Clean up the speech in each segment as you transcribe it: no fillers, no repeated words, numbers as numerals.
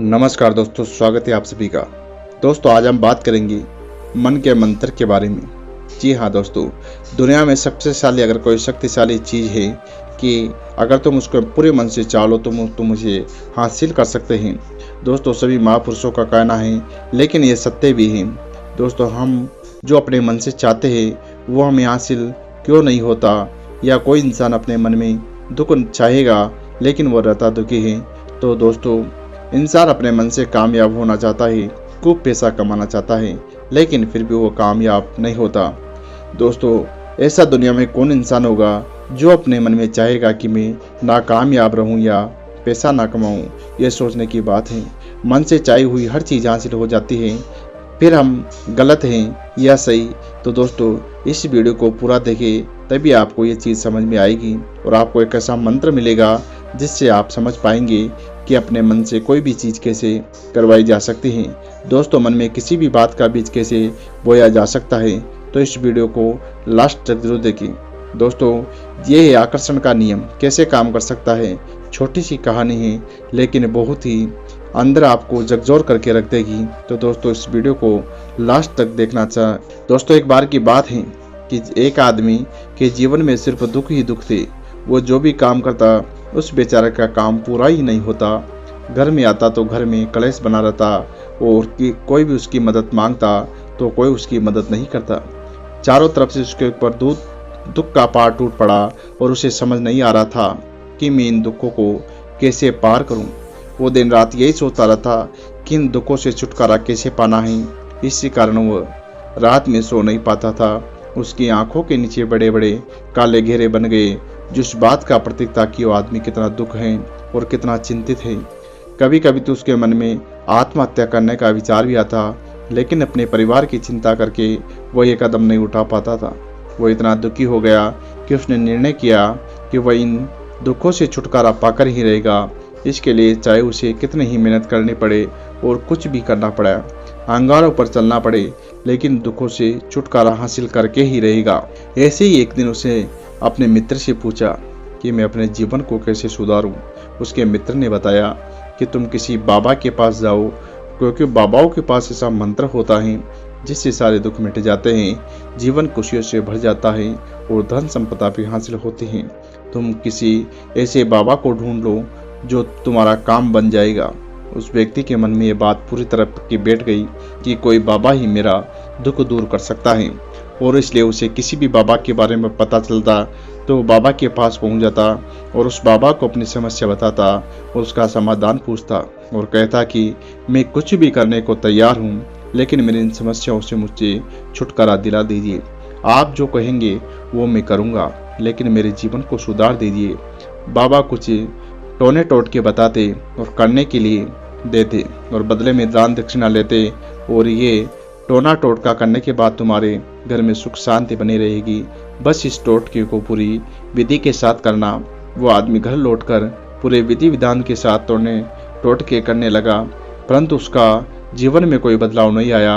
नमस्कार दोस्तों, स्वागत है आप सभी का। दोस्तों, आज हम बात करेंगे मन के मंत्र के बारे में। जी हाँ दोस्तों, दुनिया में सबसे शक्तिशाली अगर कोई शक्तिशाली चीज़ है कि अगर तुम उसको पूरे मन से चाहो तो तुम उसे हासिल कर सकते हैं। दोस्तों, सभी महापुरुषों का कहना है, लेकिन ये सत्य भी है। दोस्तों, हम जो अपने मन से चाहते हैं वो हमें हासिल क्यों नहीं होता, या कोई इंसान अपने मन में दुख चाहेगा लेकिन वो रहता दुखी है। तो दोस्तों, इंसान अपने मन से कामयाब होना चाहता है, खूब पैसा कमाना चाहता है, लेकिन फिर भी वो कामयाब नहीं होता। दोस्तों, ऐसा दुनिया में कौन इंसान होगा जो अपने मन में चाहेगा कि मैं नाकामयाब रहूं या पैसा ना कमाऊं। ये सोचने की बात है। मन से चाही हुई हर चीज़ हासिल हो जाती है, फिर हम गलत हैं या सही। तो दोस्तों, इस वीडियो को पूरा देखें, तभी आपको ये चीज़ समझ में आएगी और आपको एक ऐसा मंत्र मिलेगा जिससे आप समझ पाएंगे कि अपने मन से कोई भी चीज़ कैसे करवाई जा सकती है। दोस्तों, मन में किसी भी बात का बीज कैसे बोया जा सकता है, तो इस वीडियो को लास्ट तक जरूर देखें। दोस्तों, ये है आकर्षण का नियम कैसे काम कर सकता है। छोटी सी कहानी है, लेकिन बहुत ही अंदर आपको झकझोर करके रख देगी। तो दोस्तों, इस वीडियो को लास्ट तक देखना चाह। दोस्तों, एक बार की बात है कि एक आदमी के जीवन में सिर्फ दुख ही दुख थे। वो जो भी काम करता उस बेचारे का काम पूरा ही नहीं होता। घर में आता तो घर में कलेश बना रहता, और कोई भी उसकी मदद मांगता तो कोई उसकी मदद नहीं करता। चारों तरफ से उसके ऊपर दुख का पहाड़ टूट पड़ा और उसे समझ नहीं आ रहा था कि मैं इन दुखों को कैसे पार करूं। वो दिन रात यही सोचता रहता कि इन दुखों से छुटकारा कैसे पाना है। इसी कारण वो रात में सो नहीं पाता था। उसकी आंखों के नीचे बड़े बड़े काले घेरे बन गए, जिस बात का प्रतीक था कि वो आदमी कितना दुख है और कितना चिंतित है। कभी कभी तो उसके मन में आत्महत्या करने का विचार भी आता, लेकिन अपने परिवार की चिंता करके वो ये कदम नहीं उठा पाता था। वो इतना दुखी हो गया कि उसने निर्णय किया कि वह इन दुखों से छुटकारा पाकर ही रहेगा। इसके लिए चाहे उसे कितनी ही मेहनत करनी पड़े और कुछ भी करना पड़े, अंगारों पर चलना पड़े, लेकिन दुखों से छुटकारा हासिल करके ही रहेगा। ऐसे ही एक दिन उसे अपने मित्र से पूछा कि मैं अपने जीवन को कैसे सुधारूं। उसके मित्र ने बताया कि तुम किसी बाबा के पास जाओ, क्योंकि बाबाओं के पास ऐसा मंत्र होता है जिससे सारे दुख मिट जाते हैं, जीवन खुशियों से भर जाता है और धन संपदा भी हासिल होती है। तुम किसी ऐसे बाबा को ढूंढ लो जो तुम्हारा काम बन जाएगा। उस व्यक्ति के मन में ये बात पूरी तरह की बैठ गई कि कोई बाबा ही मेरा दुख दूर कर सकता है, और इसलिए उसे किसी भी बाबा के बारे में पता चलता तो वो बाबा के पास पहुंच जाता और उस बाबा को अपनी समस्या बताता और उसका समाधान पूछता और कहता कि मैं कुछ भी करने को तैयार हूं, लेकिन मेरी इन समस्याओं से मुझे छुटकारा दिला दीजिए। आप जो कहेंगे वो मैं करूंगा, लेकिन मेरे जीवन को सुधार दीजिए। बाबा कुछ टोने टोट के बताते और करने के लिए देते और बदले में दान दक्षिणा लेते, और ये टोना टोटका करने के बाद तुम्हारे घर में सुख शांति बनी रहेगी। बस इस टोटके को पूरी विधि के साथ करना। वो आदमी घर लौटकर पूरे विधि विधान के साथ टोटके करने लगा, परंतु उसका जीवन में कोई बदलाव नहीं आया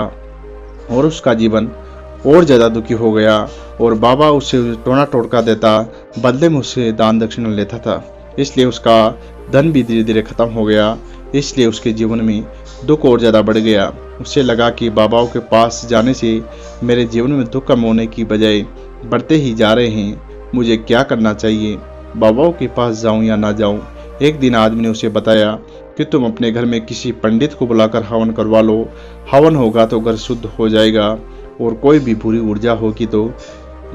और उसका जीवन और ज़्यादा दुखी हो गया। और बाबा उसे टोना टोटका देता, बदले में उससे दान दक्षिणा लेता था, इसलिए उसका धन भी धीरे धीरे खत्म हो गया। इसलिए उसके जीवन में दुख और ज़्यादा बढ़ गया। उसे लगा कि बाबाओं के पास जाने से मेरे जीवन में दुख कम होने की बजाय बढ़ते ही जा रहे हैं। मुझे क्या करना चाहिए, बाबाओं के पास जाऊं या ना जाऊं। एक दिन आदमी ने उसे बताया कि तुम अपने घर में किसी पंडित को बुलाकर हवन करवा लो। हवन होगा तो घर शुद्ध हो जाएगा, और कोई भी बुरी ऊर्जा होगी तो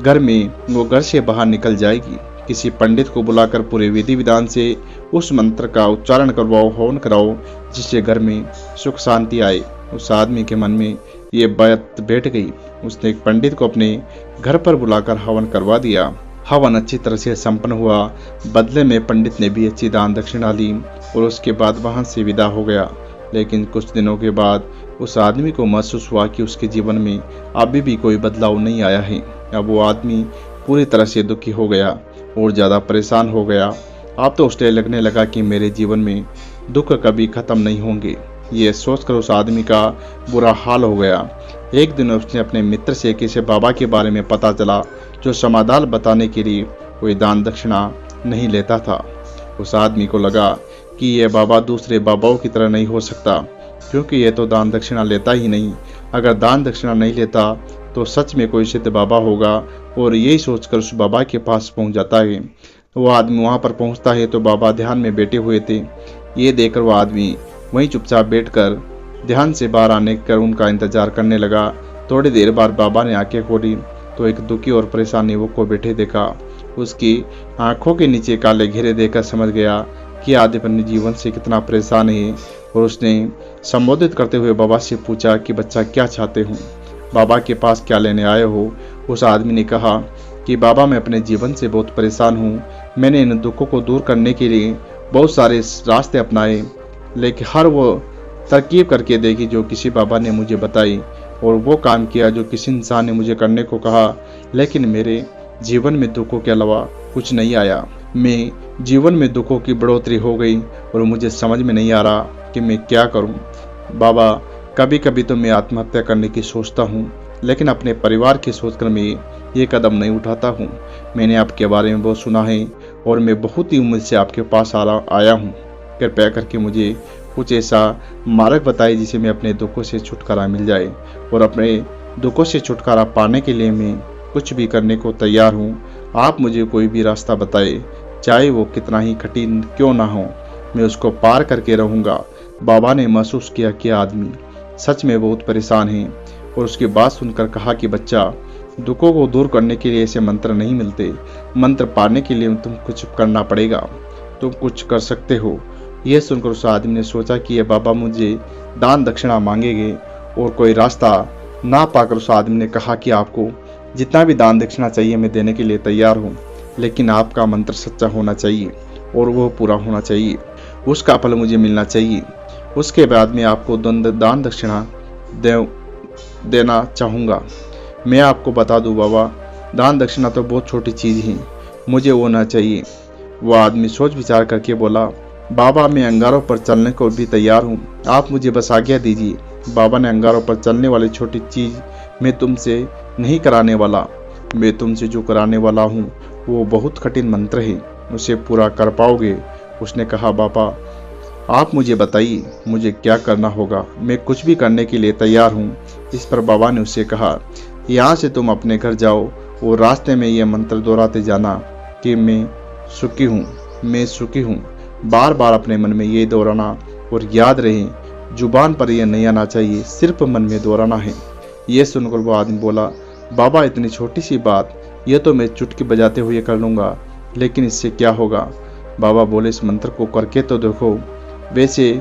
घर में वो घर से बाहर निकल जाएगी। किसी पंडित को बुलाकर पूरे विधि विधान से उस मंत्र का उच्चारण करवाओ, हवन कराओ, जिससे घर में सुख शांति आए। उस आदमी के मन में ये बात बैठ गई। उसने एक पंडित को अपने घर पर बुलाकर हवन करवा दिया। हवन अच्छी तरह से संपन्न हुआ। बदले में पंडित ने भी अच्छी दान दक्षिणा ली और उसके बाद वहां से विदा हो गया। लेकिन कुछ दिनों के बाद उस आदमी को महसूस हुआ कि उसके जीवन में अभी भी कोई बदलाव नहीं आया है। अब वो आदमी पूरी तरह से दुखी हो गया और ज़्यादा परेशान हो गया। अब तो उसे लगने लगा कि मेरे जीवन में दुख कभी खत्म नहीं होंगे। ये सोचकर उस आदमी का बुरा हाल हो गया। एक दिन उसने अपने मित्र से किसी बाबा के बारे में पता चला जो समाधान बताने के लिए कोई दान दक्षिणा नहीं लेता था। उस आदमी को लगा कि ये बाबा दूसरे बाबाओं की तरह नहीं हो सकता, क्योंकि ये तो दान दक्षिणा लेता ही नहीं। अगर दान दक्षिणा नहीं लेता तो सच में कोई सिद्ध बाबा होगा। और यही सोचकर उस बाबा के पास पहुंच जाता है। वो आदमी वहां पर पहुंचता है तो बाबा ध्यान में बैठे हुए थे। ये देखकर वह आदमी वहीं चुपचाप बैठकर ध्यान से बाहर आने कर उनका इंतजार करने लगा। थोड़ी देर बाद बाबा ने आंखें खोली तो एक दुखी और परेशान युवक को बैठे देखा। उसकी आंखों के नीचे काले घेरे देखकर समझ गया कि आदमी अपने जीवन से कितना परेशान है। और उसने संबोधित करते हुए बाबा से पूछा कि बच्चा क्या चाहते हो, बाबा के पास क्या लेने आए हो। उस आदमी ने कहा कि बाबा मैं अपने जीवन से बहुत परेशान हूँ। मैंने इन दुखों को दूर करने के लिए बहुत सारे रास्ते अपनाए, लेकिन हर वो तरकीब करके देखी जो किसी बाबा ने मुझे बताई, और वो काम किया जो किसी इंसान ने मुझे करने को कहा, लेकिन मेरे जीवन में दुखों के अलावा कुछ नहीं आया। मैं जीवन में दुखों की बढ़ोतरी हो गई और मुझे समझ में नहीं आ रहा कि मैं क्या करूं। बाबा कभी कभी तो मैं आत्महत्या करने की सोचता हूं, लेकिन अपने परिवार की सोचकर मैं ये कदम नहीं उठाता हूं। मैंने आपके बारे में बहुत सुना है और मैं बहुत ही उम्मीद से आपके पास आया हूं। कृपया करके मुझे कुछ ऐसा मार्ग बताइए जिसे मैं अपने दुखों से छुटकारा मिल जाए, और अपने दुखों से छुटकारा पाने के लिए मैं कुछ भी करने को तैयार हूँ। आप मुझे कोई भी रास्ता बताए, चाहे वो कितना ही कठिन क्यों ना हो, मैं उसको पार करके रहूँगा। बाबा ने महसूस किया कि आदमी सच में बहुत परेशान है, और उसकी बात सुनकर कहा कि बच्चा दुखों को दूर करने के लिए ऐसे मंत्र नहीं मिलते। मंत्र पाने के लिए तुम कुछ करना पड़ेगा, तुम कुछ कर सकते हो। यह सुनकर उस आदमी ने सोचा कि ये बाबा मुझे दान दक्षिणा मांगेंगे, और कोई रास्ता ना पाकर उस आदमी ने कहा कि आपको जितना भी दान दक्षिणा चाहिए मैं देने के लिए तैयार हूँ, लेकिन आपका मंत्र सच्चा होना चाहिए और वो पूरा होना चाहिए, उसका फल मुझे मिलना चाहिए। उसके बाद मैं आपको दान दक्षिणा देना चाहूँगा। मैं आपको बता दूँ बाबा, दान दक्षिणा तो बहुत छोटी चीज़ है, मुझे वो ना चाहिए। वह आदमी सोच विचार करके बोला, बाबा मैं अंगारों पर चलने को भी तैयार हूँ, आप मुझे बस आज्ञा दीजिए। बाबा ने अंगारों पर चलने वाली छोटी चीज़ मैं तुमसे नहीं कराने वाला, मैं तुमसे जो कराने वाला हूँ वो बहुत कठिन मंत्र है, उसे पूरा कर पाओगे। उसने कहा बाबा आप मुझे बताइए मुझे क्या करना होगा, मैं कुछ भी करने के लिए तैयार हूँ। इस पर बाबा ने उससे कहा यहाँ से तुम अपने घर जाओ और रास्ते में ये मंत्र दोहराते जाना कि मैं सुखी हूँ, मैं सुखी हूँ। बार बार अपने मन में ये दोहराना, और याद रहे जुबान पर यह नहीं आना चाहिए, सिर्फ मन में दोहराना है। ये सुनकर वो आदमी बोला बाबा इतनी छोटी सी बात, ये तो मैं चुटकी बजाते हुए कर लूँगा, लेकिन इससे क्या होगा। बाबा बोले इस मंत्र को करके तो देखो, वैसे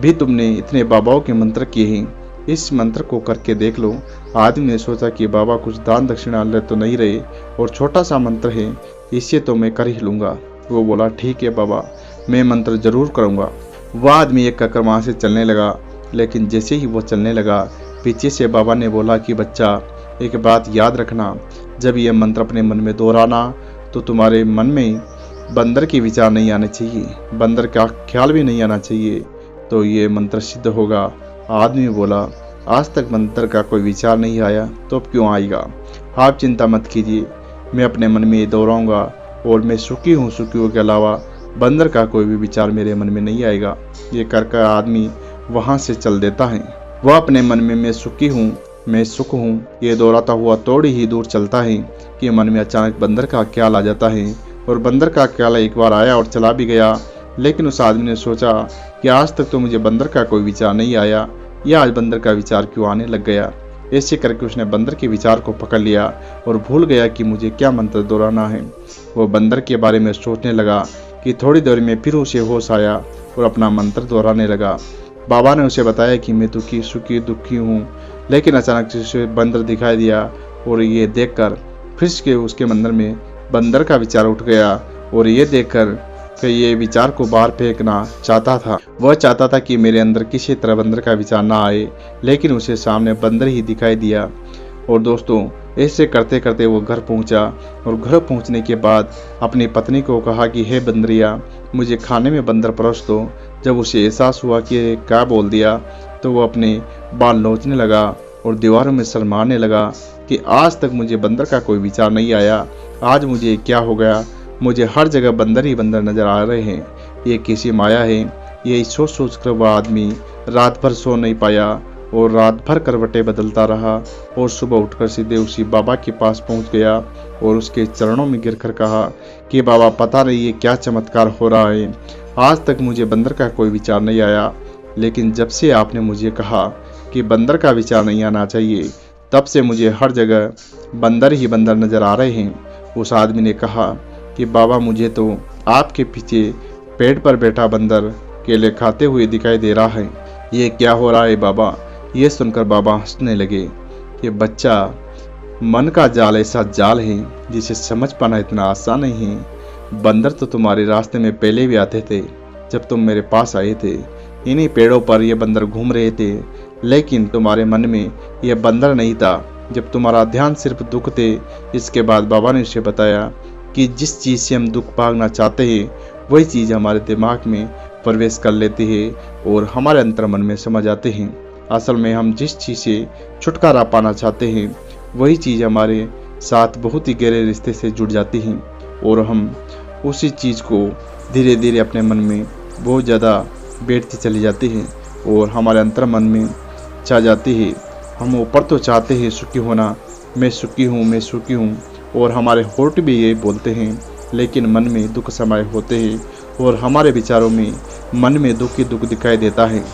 भी तुमने इतने बाबाओं के मंत्र किए हैं, इस मंत्र को करके देख लो। आदमी ने सोचा कि बाबा कुछ दान दक्षिणा ले तो नहीं रहे, और छोटा सा मंत्र है, इससे तो मैं कर ही लूँगा। वो बोला ठीक है बाबा, मैं मंत्र जरूर करूँगा। वह आदमी एक ककर वहाँ से चलने लगा, लेकिन जैसे ही वो चलने लगा पीछे से बाबा ने बोला कि बच्चा एक बात याद रखना, जब ये मंत्र अपने मन में दोहराना तो तुम्हारे मन में बंदर के विचार नहीं आने चाहिए, बंदर का ख्याल भी नहीं आना चाहिए, तो ये मंत्र सिद्ध होगा। आदमी बोला आज तक मंत्र का कोई विचार नहीं आया तो अब क्यों आएगा। आप चिंता मत कीजिए, मैं अपने मन में ये दोहराऊंगा और मैं सुखी हूँ के अलावा बंदर का कोई भी विचार मेरे मन में नहीं आएगा। ये कर आदमी वहाँ से चल देता है। वह अपने मन में मैं सुखी हूँ, मैं सुख हूँ ये दोहराता हुआ थोड़ी ही दूर चलता है कि मन में अचानक बंदर का ख्याल आ जाता है। और बंदर का ख्याल एक बार आया और चला भी गया, लेकिन उस आदमी ने सोचा कि आज तक तो मुझे बंदर का कोई विचार नहीं आया, या आज बंदर का विचार क्यों आने लग गया। ऐसे करके उसने बंदर के विचार को पकड़ लिया और भूल गया कि मुझे क्या मंत्र दोहराना है। वो बंदर के बारे में सोचने लगा कि थोड़ी देर में फिर उसे होश आया और अपना मंत्र दोहराने लगा। बाबा ने उसे बताया कि मैं दुखी सुखी दुखी हूँ, लेकिन अचानक से उसे बंदर दिखाई दिया और ये देखकर फिर के उसके मंदिर में बंदर का विचार उठ गया। और ये देखकर कि ये विचार को बाहर फेंकना चाहता था, वह चाहता था कि मेरे अंदर किसी तरह बंदर का विचार ना आए, लेकिन उसे सामने बंदर ही दिखाई दिया। और दोस्तों ऐसे करते करते वो घर पहुंचा, और घर पहुंचने के बाद अपनी पत्नी को कहा कि हे बंदरिया मुझे खाने में बंदर परोस दो। जब उसे एहसास हुआ कि क्या बोल दिया तो वो अपने बाल नोचने लगा और दीवारों में सर मारने लगा कि आज तक मुझे बंदर का कोई विचार नहीं आया, आज मुझे क्या हो गया, मुझे हर जगह बंदर ही बंदर नजर आ रहे हैं, ये कैसी माया है। यही सोच सोच कर वह आदमी रात भर सो नहीं पाया और रात भर करवटें बदलता रहा और सुबह उठकर सीधे उसी बाबा के पास पहुंच गया और उसके चरणों में गिरकर कहा कि बाबा, पता नहीं ये क्या चमत्कार हो रहा है। आज तक मुझे बंदर का कोई विचार नहीं आया, लेकिन जब से आपने मुझे कहा कि बंदर का विचार नहीं आना चाहिए, तब से मुझे हर जगह बंदर ही बंदर नजर आ रहे हैं। उस आदमी ने कहा कि बाबा, मुझे तो आपके पीछे पेड़ पर बैठा बंदर केले खाते हुए दिखाई दे रहा है। ये क्या हो रहा है बाबा? ये सुनकर बाबा हंसने लगे कि बच्चा, मन का जाल ऐसा जाल है जिसे समझ पाना इतना आसान नहीं है। बंदर तो तुम्हारे रास्ते में पहले भी आते थे जब तुम मेरे पास आए थे। इन्हीं पेड़ों पर ये बंदर घूम रहे थे, लेकिन तुम्हारे मन में यह बंदर नहीं था। जब तुम्हारा ध्यान सिर्फ दुख थे। इसके बाद बाबा ने उसे बताया कि जिस चीज़ से हम दुख भागना चाहते हैं वही चीज़ हमारे दिमाग में प्रवेश कर लेती है और हमारे अंतर्मन में समा जाते हैं। असल में हम जिस चीज़ से छुटकारा पाना चाहते हैं वही चीज़ हमारे साथ बहुत ही गहरे रिश्ते से जुड़ जाती हैं और हम उसी चीज़ को धीरे धीरे अपने मन में बहुत ज़्यादा बैठती चली जाती है और हमारे अंतर्मन में छा जाती है। हम ऊपर तो चाहते हैं सुखी होना, मैं सुखी हूँ, मैं सुखी हूँ, और हमारे होठ भी यही बोलते हैं, लेकिन मन में दुख समाये होते हैं और हमारे विचारों में मन में दुख ही दुख दिखाई देता है।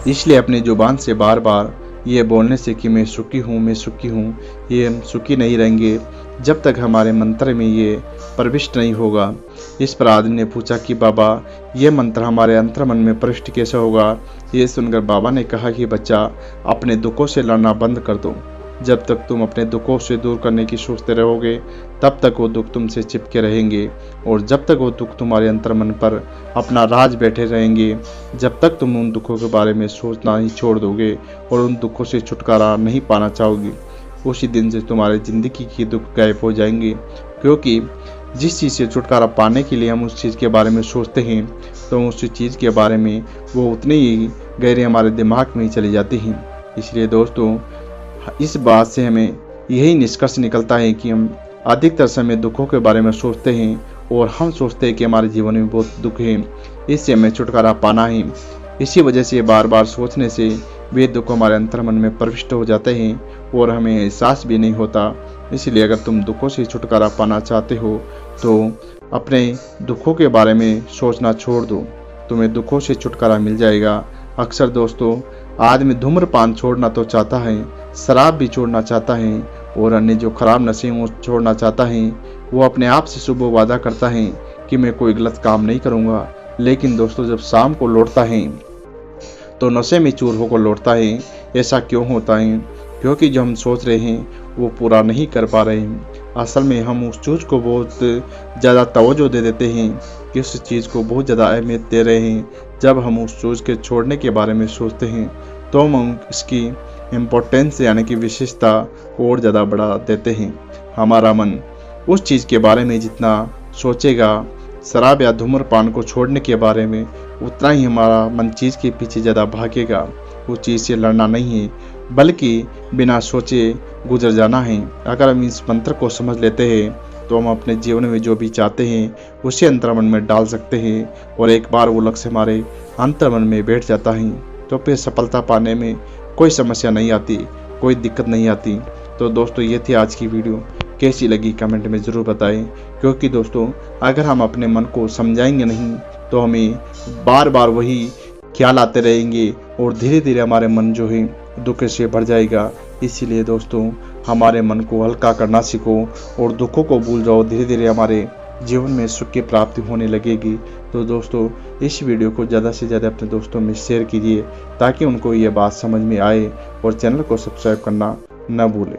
इसलिए अपनी जुबान से बार बार ये बोलने से कि मैं सुखी हूँ, मैं सुखी हूँ, ये हम सुखी नहीं रहेंगे जब तक हमारे मंत्र में ये प्रविष्ट नहीं होगा। इस पर आदमी ने पूछा कि बाबा, ये मंत्र हमारे अंतर्मन में प्रविष्ट कैसे होगा? ये सुनकर बाबा ने कहा कि बच्चा, अपने दुखों से लड़ना बंद कर दो। जब तक तुम अपने दुखों से दूर करने की सोचते रहोगे तब तक वो दुख तुमसे चिपके रहेंगे, और जब तक वो दुख तुम्हारे अंतर्मन पर अपना राज बैठे रहेंगे, जब तक तुम उन दुखों के बारे में सोचना ही छोड़ दोगे और उन दुखों से छुटकारा नहीं पाना चाहोगे, उसी दिन से तुम्हारी ज़िंदगी के दुख गायब हो जाएंगे। क्योंकि जिस चीज़ से छुटकारा पाने के लिए हम उस चीज़ के बारे में सोचते हैं तो उस चीज़ के बारे में वो उतनी ही गहरे हमारे दिमाग में ही चली जाती हैं। इसलिए दोस्तों, इस बात से हमें यही निष्कर्ष निकलता है कि हम अधिकतर समय दुखों के बारे में सोचते हैं और हम सोचते हैं कि हमारे जीवन में बहुत दुख है, इससे हमें छुटकारा पाना है। इसी वजह से बार बार सोचने से वे दुख हमारे अंतर्मन में प्रविष्ट हो जाते हैं और हमें एहसास भी नहीं होता। इसलिए अगर तुम दुखों से छुटकारा पाना चाहते हो तो अपने दुखों के बारे में सोचना छोड़ दो, तुम्हें दुखों से छुटकारा मिल जाएगा। अक्सर दोस्तों, आदमी धूम्रपान छोड़ना तो चाहता है, शराब भी छोड़ना चाहता है और अन्य जो खराब नशे वो छोड़ना चाहता है। वो अपने आप से सुबह वादा करता है कि मैं कोई गलत काम नहीं करूँगा, लेकिन दोस्तों जब शाम को लौटता है तो नशे में चूर होकर लौटता है। ऐसा क्यों होता है? क्योंकि जो हम सोच रहे हैं वो पूरा नहीं कर पा रहे हैं। असल में हम उस चीज़ को बहुत ज़्यादा तवज्जो दे देते हैं कि उस चीज़ को बहुत ज़्यादा अहमियत दे रहे हैं। जब हम उस चीज़ के छोड़ने के बारे में सोचते हैं तो हम इसकी इम्पोर्टेंस यानी कि विशेषता और ज़्यादा बढ़ा देते हैं। हमारा मन उस चीज़ के बारे में जितना सोचेगा शराब या धूम्रपान को छोड़ने के बारे में, उतना ही हमारा मन चीज़ के पीछे ज़्यादा भागेगा। उस चीज़ से लड़ना नहीं है, बल्कि बिना सोचे गुजर जाना है। अगर हम इस मंत्र को समझ लेते हैं तो हम अपने जीवन में जो भी चाहते हैं उसे अंतर्मन में डाल सकते हैं और एक बार वो लक्ष्य हमारे अंतर्मन में बैठ जाता है तो फिर सफलता पाने में कोई समस्या नहीं आती, कोई दिक्कत नहीं आती। तो दोस्तों, ये थी आज की वीडियो। कैसी लगी कमेंट में ज़रूर बताएं, क्योंकि दोस्तों अगर हम अपने मन को समझाएंगे नहीं तो हमें बार बार वही ख्याल आते रहेंगे और धीरे धीरे हमारे मन जो है दुख से भर जाएगा। इसीलिए दोस्तों, हमारे मन को हल्का करना सीखो और दुखों को भूल जाओ। धीरे धीरे हमारे जीवन में सुख की प्राप्ति होने लगेगी। तो दोस्तों, इस वीडियो को ज़्यादा से ज़्यादा अपने दोस्तों में शेयर कीजिए ताकि उनको ये बात समझ में आए और चैनल को सब्सक्राइब करना न भूलें।